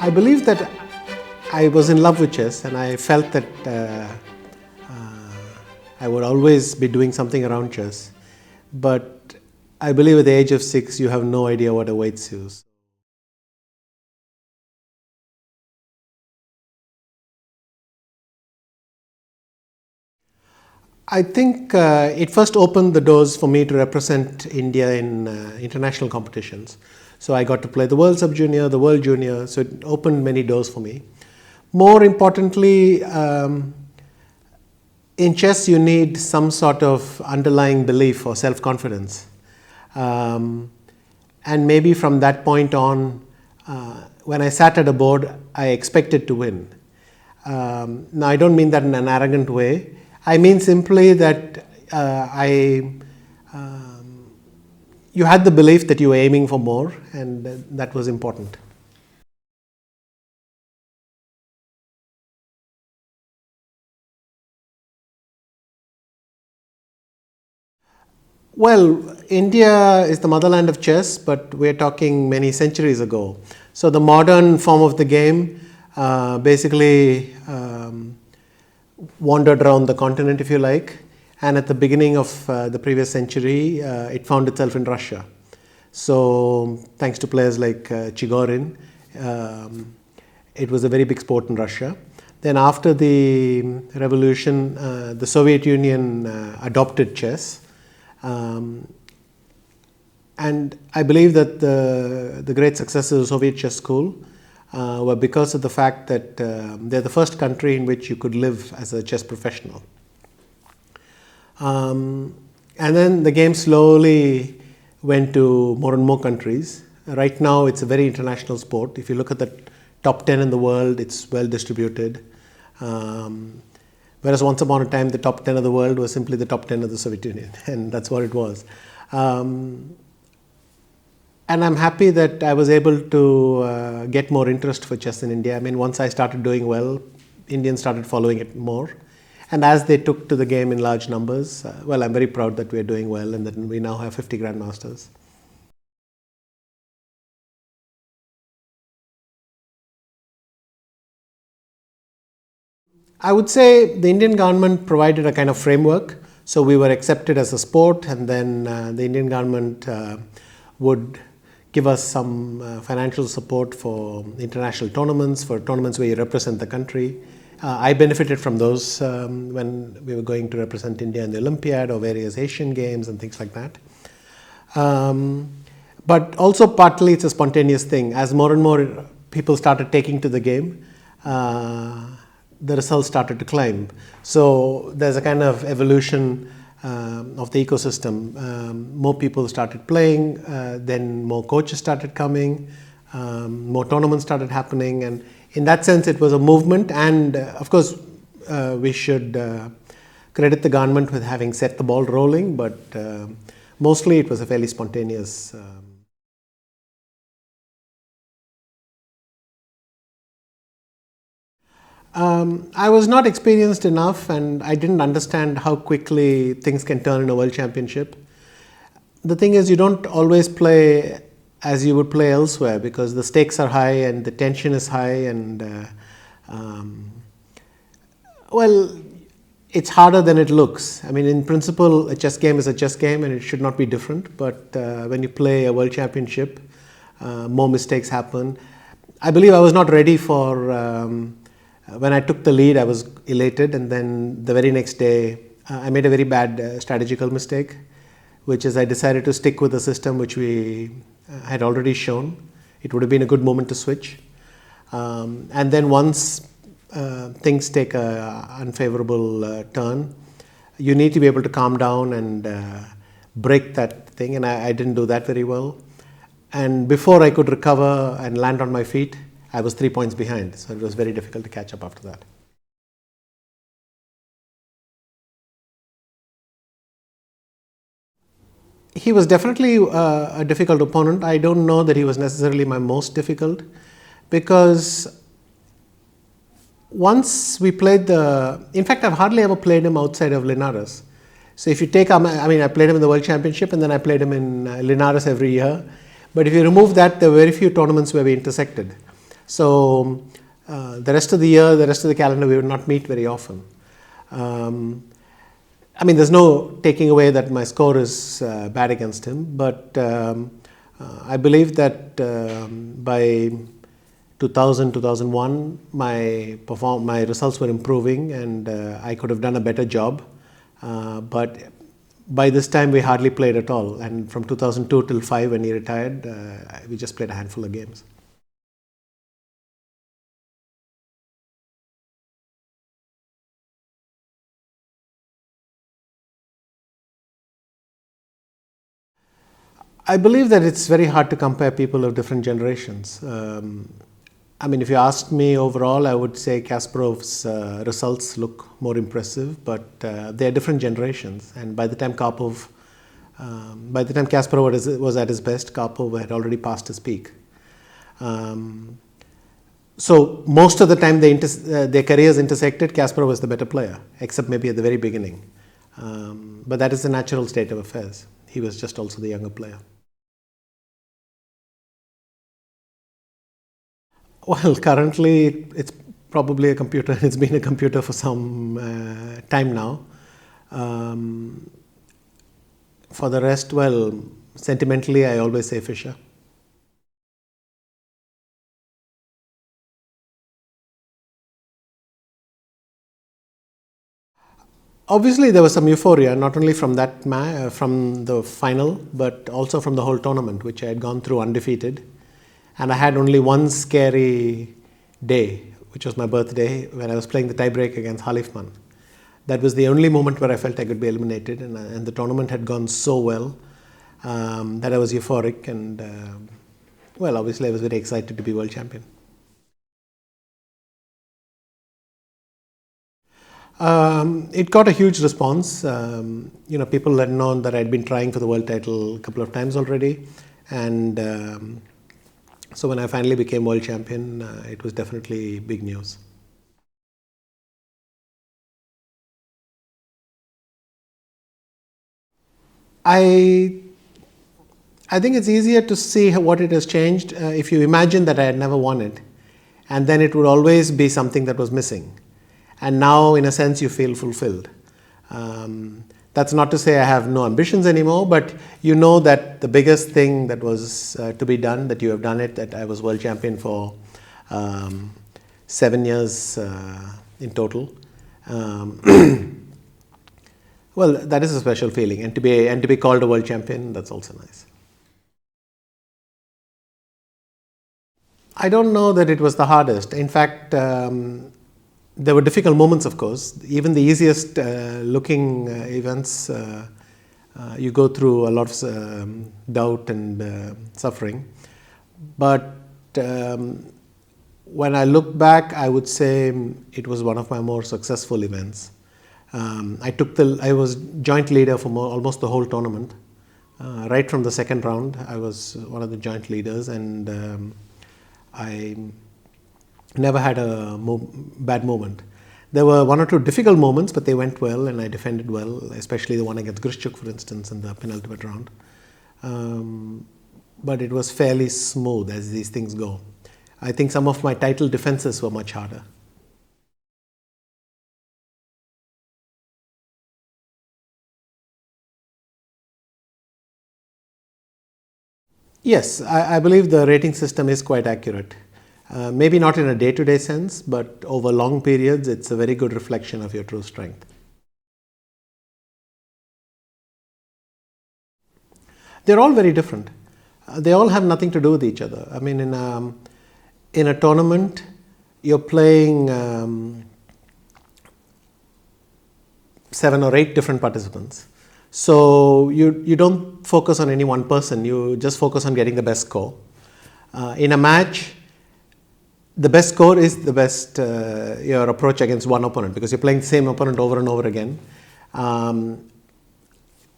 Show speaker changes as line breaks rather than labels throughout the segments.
I believe that I was in love with chess, and I felt that I would always be doing something around chess. But I believe at the age of 6, you have no idea what awaits you. I think it first opened the doors for me to represent India in international competitions. So I got to play the World Sub Junior, the World Junior, so it opened many doors for me. More importantly, in chess you need some sort of underlying belief or self-confidence. And maybe from that point on, when I sat at a board, I expected to win. Now I don't mean that in an arrogant way. I mean simply that you had the belief that you were aiming for more, and that was important. Well, India is the motherland of chess, but we're talking many centuries ago. So the modern form of the game basically wandered around the continent, if you like, and at the beginning of the previous century, it found itself in Russia. So thanks to players like Chigorin, it was a very big sport in Russia. Then after the revolution, the Soviet Union adopted chess. And I believe that the great successes of the Soviet chess school were because of the fact that they're the first country in which you could live as a chess professional. And then the game slowly went to more and more countries. Right now it's a very international sport. If you look at the top 10 in the world, it's well distributed. Whereas once upon a time the top 10 of the world was simply the top 10 of the Soviet Union, and that's what it was. And I'm happy that I was able to get more interest for chess in India. I mean, once I started doing well, Indians started following it more. And as they took to the game in large numbers, well, I'm very proud that we're doing well and that we now have 50 Grandmasters. I would say the Indian government provided a kind of framework. So we were accepted as a sport, and then the Indian government would give us some financial support for international tournaments, for tournaments where you represent the country. I benefited from those when we were going to represent India in the Olympiad or various Asian games and things like that. But also partly it's a spontaneous thing. As more and more people started taking to the game, the results started to climb. So there's a kind of evolution of the ecosystem. More people started playing, then more coaches started coming, more tournaments started happening, and in that sense it was a movement. And of course we should credit the government with having set the ball rolling, but mostly it was a fairly spontaneous I was not experienced enough, and I didn't understand how quickly things can turn in a world championship. The thing is, you don't always play as you would play elsewhere because the stakes are high and the tension is high, and well, it's harder than it looks. I mean, in principle, a chess game is a chess game and it should not be different, but when you play a world championship, more mistakes happen. I believe I was not ready for when I took the lead. I was elated, and then the very next day I made a very bad strategical mistake, which is I decided to stick with the system which we had already shown. It would have been a good moment to switch. And then once things take an unfavorable turn, you need to be able to calm down and break that thing, and I didn't do that very well. And before I could recover and land on my feet, I was 3 points behind, so it was very difficult to catch up after that. He was definitely a difficult opponent. I don't know that he was necessarily my most difficult, because once we played in fact I've hardly ever played him outside of Linares. So if you take, I mean, I played him in the World Championship, and then I played him in Linares every year. But if you remove that, there were very few tournaments where we intersected. So the rest of the year, the rest of the calendar, we would not meet very often. I mean, there's no taking away that my score is bad against him, but I believe that by 2000, 2001, my results were improving and I could have done a better job. But by this time, we hardly played at all. And from 2002 till 5, when he retired, we just played a handful of games. I believe that it's very hard to compare people of different generations. I mean, if you asked me overall, I would say Kasparov's results look more impressive, but they are different generations. And by the time Kasparov was at his best, Karpov had already passed his peak. So most of the time their careers intersected, Kasparov was the better player, except maybe at the very beginning. But that is the natural state of affairs. He was just also the younger player. Well, currently it's probably a computer. It's been a computer for some time now. For the rest, well, sentimentally, I always say Fischer. Obviously, there was some euphoria, not only from from the final, but also from the whole tournament, which I had gone through undefeated. And I had only one scary day, which was my birthday, when I was playing the tiebreak against Halifman. That was the only moment where I felt I could be eliminated, and the tournament had gone so well that I was euphoric, and well, obviously I was very excited to be world champion. It got a huge response. People had known that I'd been trying for the world title a couple of times already, and so when I finally became world champion, it was definitely big news. I think it's easier to see what it has changed if you imagine that I had never won it, and then it would always be something that was missing. And now, in a sense, you feel fulfilled. That's not to say I have no ambitions anymore, but you know that the biggest thing that was to be done, that you have done it, that I was world champion for 7 years in total. Well, that is a special feeling, and to be called a world champion, that's also nice. I don't know that it was the hardest. In fact, there were difficult moments, of course. Even the easiest looking events, you go through a lot of doubt and suffering. But when I look back, I would say it was one of my more successful events. I was joint leader for almost the whole tournament. Right from the second round, I was one of the joint leaders, and I never had a bad moment. There were one or two difficult moments, but they went well, and I defended well, especially the one against Grishchuk, for instance, in the penultimate round. But it was fairly smooth, as these things go. I think some of my title defenses were much harder. Yes, I believe the rating system is quite accurate. Maybe not in a day-to-day sense, but over long periods, it's a very good reflection of your true strength. They're all very different. They all have nothing to do with each other. I mean, in a tournament, you're playing 7 or 8 different participants. So you don't focus on any one person, you just focus on getting the best score. In a match, the best score is the best your approach against one opponent, because you're playing the same opponent over and over again. To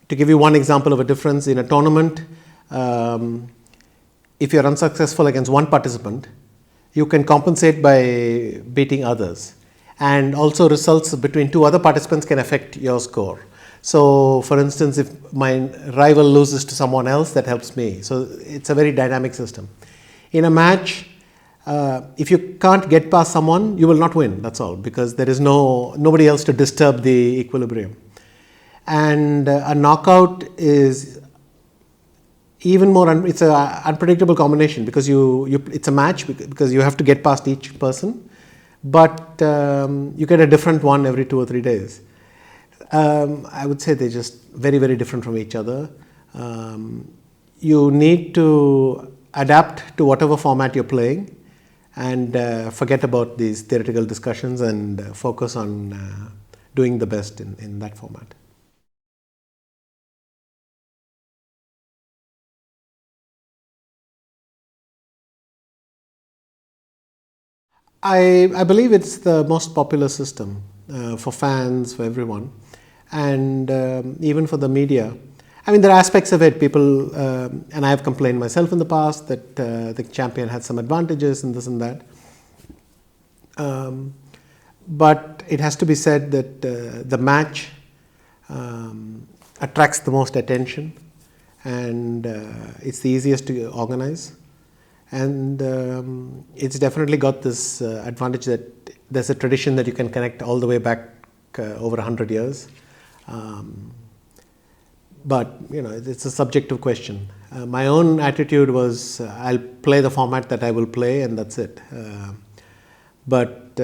give you one example of a difference, in a tournament, if you're unsuccessful against one participant, you can compensate by beating others. And also results between 2 other participants can affect your score. So, for instance, if my rival loses to someone else, that helps me. So, it's a very dynamic system. In a match, if you can't get past someone, you will not win. That's all, because there is nobody else to disturb the equilibrium. And a knockout is even more. It's an unpredictable combination because it's a match because you have to get past each person, but you get a different one every 2 or 3 days. I would say they're just very, very different from each other. You need to adapt to whatever format you're playing, and forget about these theoretical discussions and focus on doing the best in that format. I believe it's the most popular system for fans, for everyone, and even for the media. I mean, there are aspects of it. People, and I have complained myself in the past that the champion had some advantages and this and that. But it has to be said that the match attracts the most attention, and it's the easiest to organize. And it's definitely got this advantage that there's a tradition that you can connect all the way back over 100 years. But it's a subjective question. My own attitude was I'll play the format that I will play, and that's it. But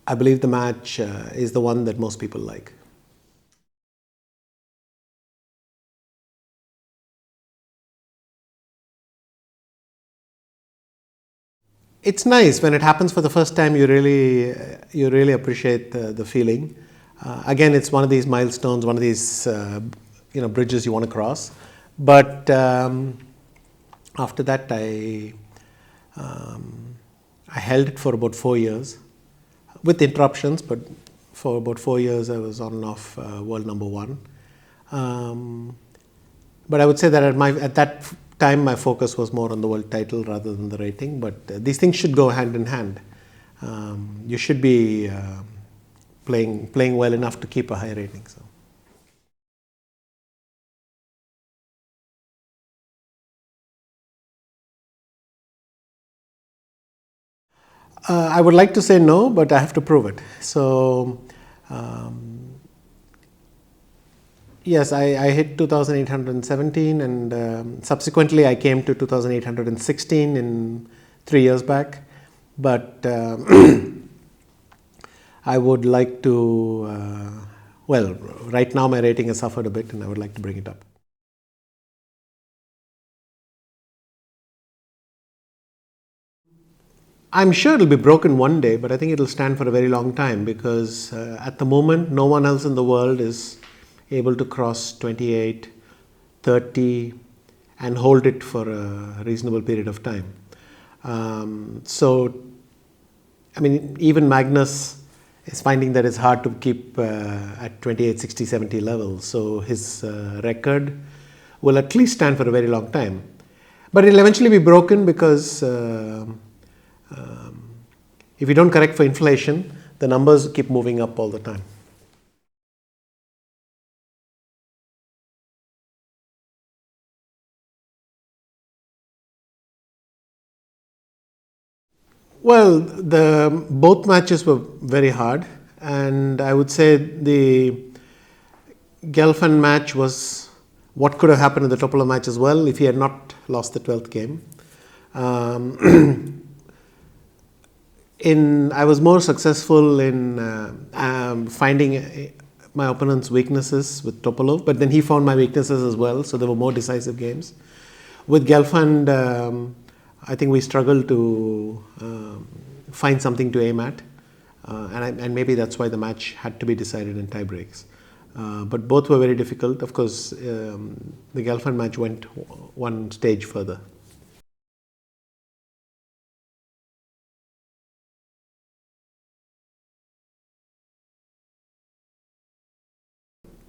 I believe the match is the one that most people like. It's nice when it happens for the first time. You really appreciate the feeling. Again, it's one of these milestones, one of these bridges you want to cross. But after that, I held it for about 4 years, with interruptions. But for about 4 years, I was on and off world number one. But I would say that at that time, my focus was more on the world title rather than the rating. But these things should go hand in hand. You should be playing well enough to keep a high rating. So. I would like to say no, but I have to prove it. So, yes, I hit 2,817, and subsequently I came to 2,816 in 3 years back. But I would like to, right now my rating has suffered a bit, and I would like to bring it up. I'm sure it'll be broken one day, but I think it'll stand for a very long time, because at the moment, no one else in the world is able to cross 28, 30 and hold it for a reasonable period of time. So, I mean, even Magnus is finding that it's hard to keep at 28, 60, 70 levels. So his record will at least stand for a very long time. But it'll eventually be broken, because if you don't correct for inflation, the numbers keep moving up all the time. Well, both matches were very hard, and I would say the Gelfand match was what could have happened in the Topola match as well if he had not lost the 12th game. I was more successful in finding my opponent's weaknesses with Topolov, but then he found my weaknesses as well, so there were more decisive games. With Gelfand, I think we struggled to find something to aim at, and maybe that's why the match had to be decided in tie breaks. But both were very difficult. Of course, the Gelfand match went one stage further.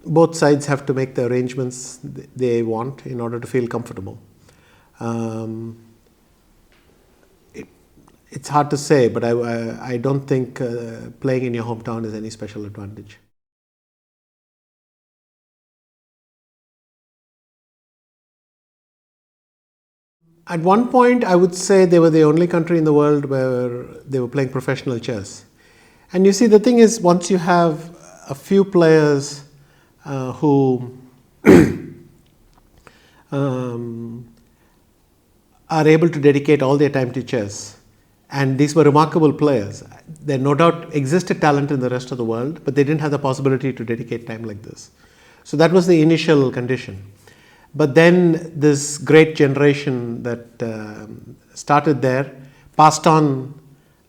Both sides have to make the arrangements they want in order to feel comfortable. It's hard to say, but I don't think playing in your hometown is any special advantage. At one point, I would say they were the only country in the world where they were playing professional chess. And you see, the thing is, once you have a few players who are able to dedicate all their time to chess, and these were remarkable players. There no doubt existed talent in the rest of the world, but they didn't have the possibility to dedicate time like this. So that was the initial condition. But then this great generation that started there passed on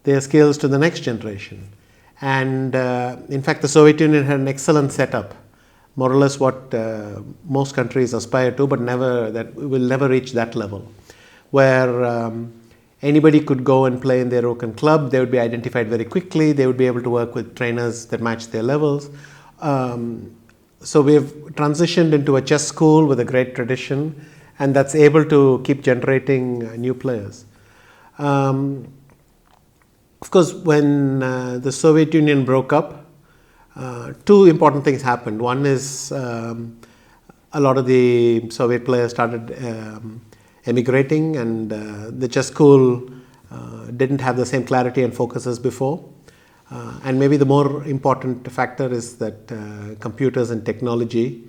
their skills to the next generation. And in fact, the Soviet Union had an excellent setup, more or less what most countries aspire to, but will never reach that level, where anybody could go and play in their open club. They would be identified very quickly. They would be able to work with trainers that match their levels. So we've transitioned into a chess school with a great tradition, and that's able to keep generating new players. Of course, when the Soviet Union broke up, two important things happened. One is a lot of the Soviet players started emigrating, and the chess school didn't have the same clarity and focus as before. And maybe the more important factor is that computers and technology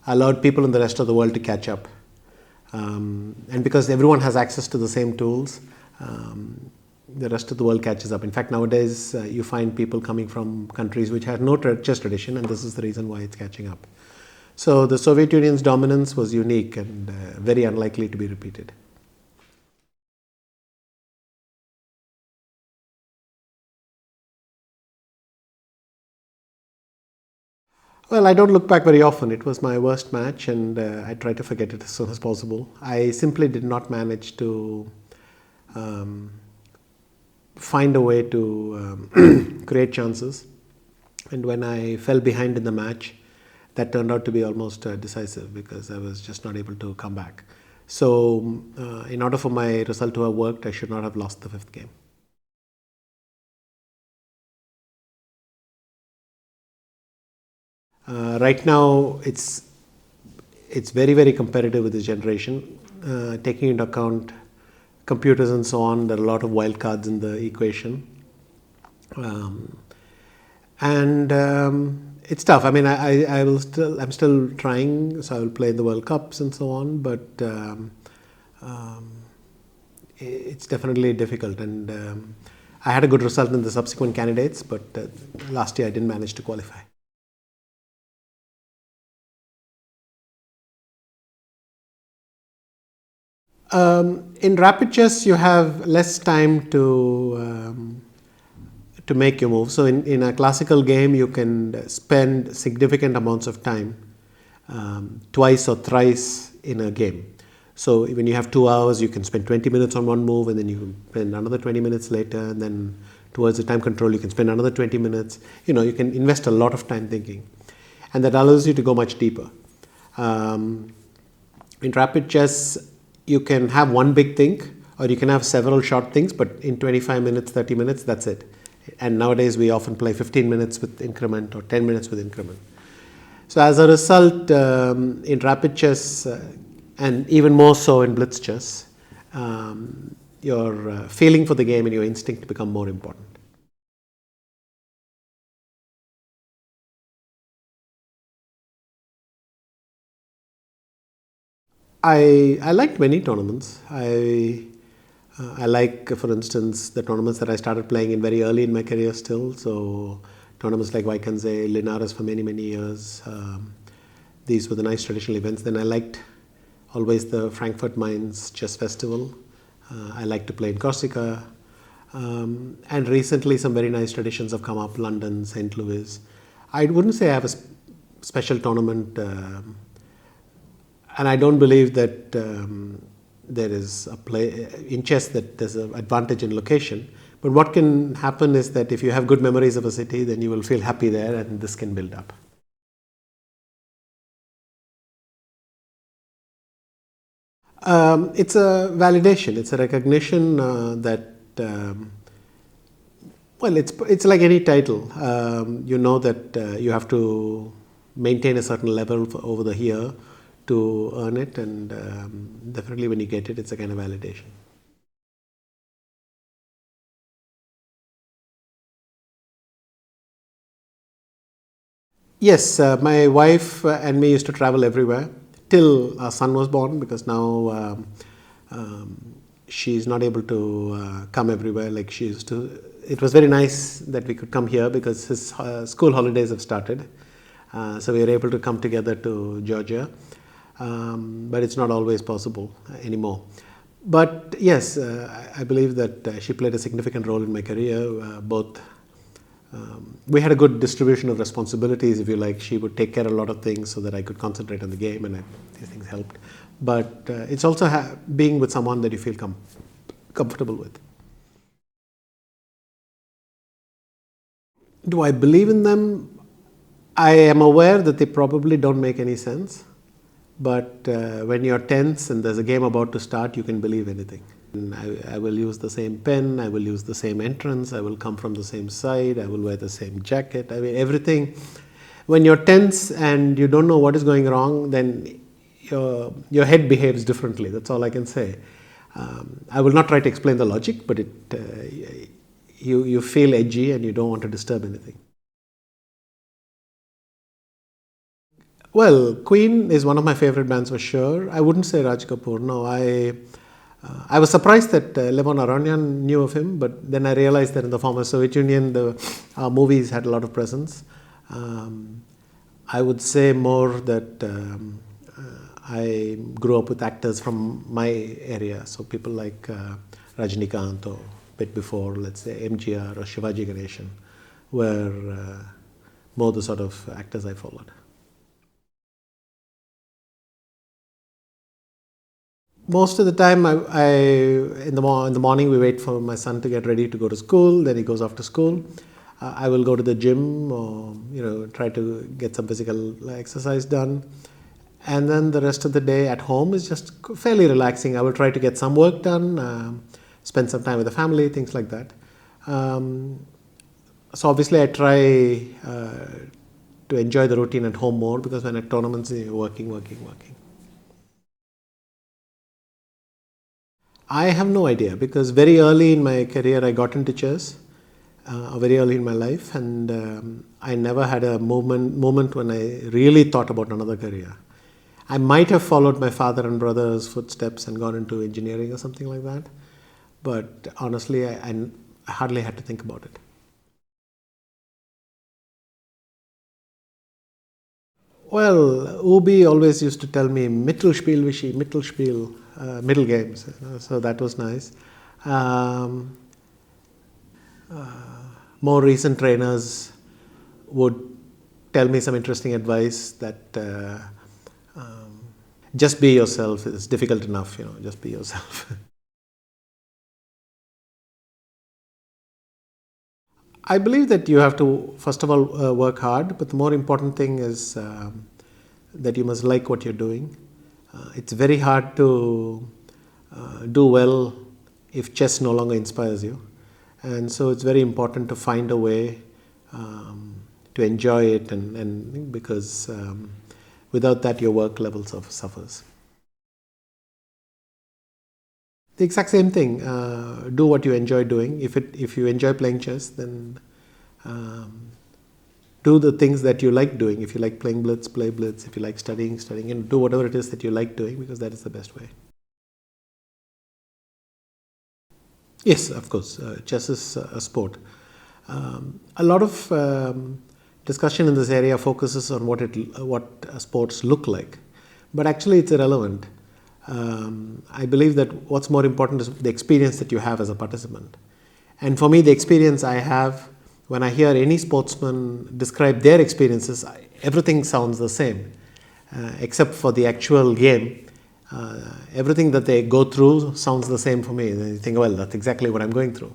allowed people in the rest of the world to catch up. And because everyone has access to the same tools, the rest of the world catches up. In fact, nowadays you find people coming from countries which had no chess tradition, and this is the reason why it's catching up. So the Soviet Union's dominance was unique and very unlikely to be repeated. Well, I don't look back very often. It was my worst match, and I try to forget it as soon as possible. I simply did not manage to find a way to create chances. And when I fell behind in the match, that turned out to be almost decisive, because I was just not able to come back. So in order for my result to have worked, I should not have lost the fifth game. Right now, it's very, very competitive with this generation. Taking into account computers and so on, there are a lot of wild cards in the equation. It's tough. I mean, I'm still trying, so I will play in the World Cups and so on, but it's definitely difficult. And I had a good result in the subsequent candidates, but last year I didn't manage to qualify. In rapid chess, you have less time to make your move. So in a classical game, you can spend significant amounts of time twice or thrice in a game. So when you have 2 hours, you can spend 20 minutes on one move, and then you can spend another 20 minutes later, and then towards the time control, you can spend another 20 minutes. You know, you can invest a lot of time thinking, and that allows you to go much deeper. In rapid chess, you can have one big thing, or you can have several short things, but in 25 minutes, 30 minutes, that's it. And nowadays, we often play 15 minutes with increment or 10 minutes with increment. So as a result, in rapid chess, and even more so in blitz chess, your feeling for the game and your instinct become more important. I liked many tournaments. I like, for instance, the tournaments that I started playing in very early in my career still. So tournaments like Vaikanze, Linares for many, many years. These were the nice traditional events. Then I liked always the Frankfurt Mainz Chess Festival. I like to play in Corsica. And recently some very nice traditions have come up, London, St. Louis. I wouldn't say I have a special tournament, and I don't believe that there is a play in chess that there's an advantage in location. But what can happen is that if you have good memories of a city, then you will feel happy there, and this can build up. It's a validation. It's a recognition that well, it's like any title. You know that you have to maintain a certain level over the year to earn it, and definitely when you get it, it's a kind of validation. Yes, my wife and me used to travel everywhere till our son was born, because now she's not able to come everywhere like she used to. It was very nice that we could come here because his school holidays have started. So we were able to come together to Georgia, but it's not always possible anymore. But yes, I believe that she played a significant role in my career. We had a good distribution of responsibilities, if you like. She would take care of a lot of things so that I could concentrate on the game, and these things helped. But it's also being with someone that you feel comfortable with. Do I believe in them? I am aware that they probably don't make any sense. But when you're tense and there's a game about to start, you can believe anything. I will use the same pen, I will use the same entrance, I will come from the same side, I will wear the same jacket. I mean, everything. When you're tense and you don't know what is going wrong, then your head behaves differently. That's all I can say. I will not try to explain the logic, but you feel edgy and you don't want to disturb anything. Well, Queen is one of my favorite bands for sure. I wouldn't say Raj Kapoor. No, I was surprised that Levon Aranyan knew of him, but then I realized that in the former Soviet Union, the movies had a lot of presence. I would say more that I grew up with actors from my area, so people like Rajnikant, or a bit before, let's say MGR or Shivaji Ganeshan, were more the sort of actors I followed. Most of the time, in the morning, we wait for my son to get ready to go to school. Then he goes off to school. I will go to the gym, or try to get some physical exercise done. And then the rest of the day at home is just fairly relaxing. I will try to get some work done, spend some time with the family, things like that. So obviously, I try to enjoy the routine at home more, because when at tournaments, you're working. I have no idea, because very early in my career I got into chess, very early in my life, and I never had a moment when I really thought about another career. I might have followed my father and brother's footsteps and gone into engineering or something like that, but honestly I hardly had to think about it. Well, Ubi always used to tell me Mittelspiel, Vichy, Mittelspiel, middle games, so that was nice. More recent trainers would tell me some interesting advice that just be yourself. It's difficult enough, just be yourself. I believe that you have to, first of all, work hard, but the more important thing is that you must like what you're doing. It's very hard to do well if chess no longer inspires you. And so it's very important to find a way to enjoy it, and because without that your work level suffers. The exact same thing. Do what you enjoy doing. If you enjoy playing chess, then do the things that you like doing. If you like playing blitz, play blitz. If you like studying, and do whatever it is that you like doing, because that is the best way. Yes, of course. Chess is a sport. A lot of discussion in this area focuses on what sports look like, but actually it's irrelevant. I believe that what's more important is the experience that you have as a participant. And for me, the experience I have when I hear any sportsman describe their experiences, everything sounds the same, except for the actual game. Everything that they go through sounds the same for me. And you think, well, that's exactly what I'm going through.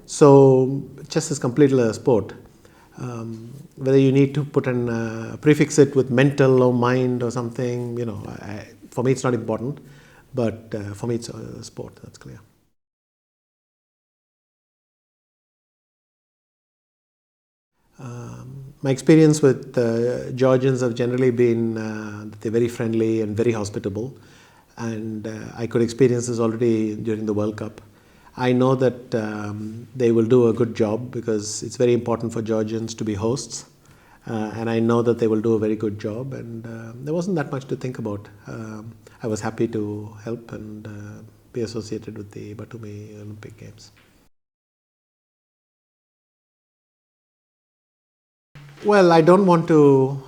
So chess is completely a sport. Whether you need to put prefix it with mental or mind or something, for me it's not important, but for me it's a sport, that's clear. My experience with Georgians have generally been that they're very friendly and very hospitable, and I could experience this already during the World Cup. I know that they will do a good job because it's very important for Georgians to be hosts, and I know that they will do a very good job, and there wasn't that much to think about. I was happy to help and be associated with the Batumi Olympic Games. Well, I don't want to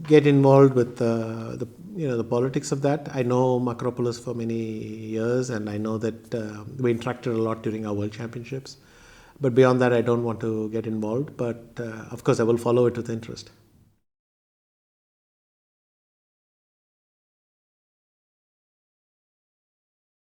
get involved with the politics of that. I know Makropoulos for many years, and I know that we interacted a lot during our World Championships. But beyond that, I don't want to get involved. But of course, I will follow it with interest.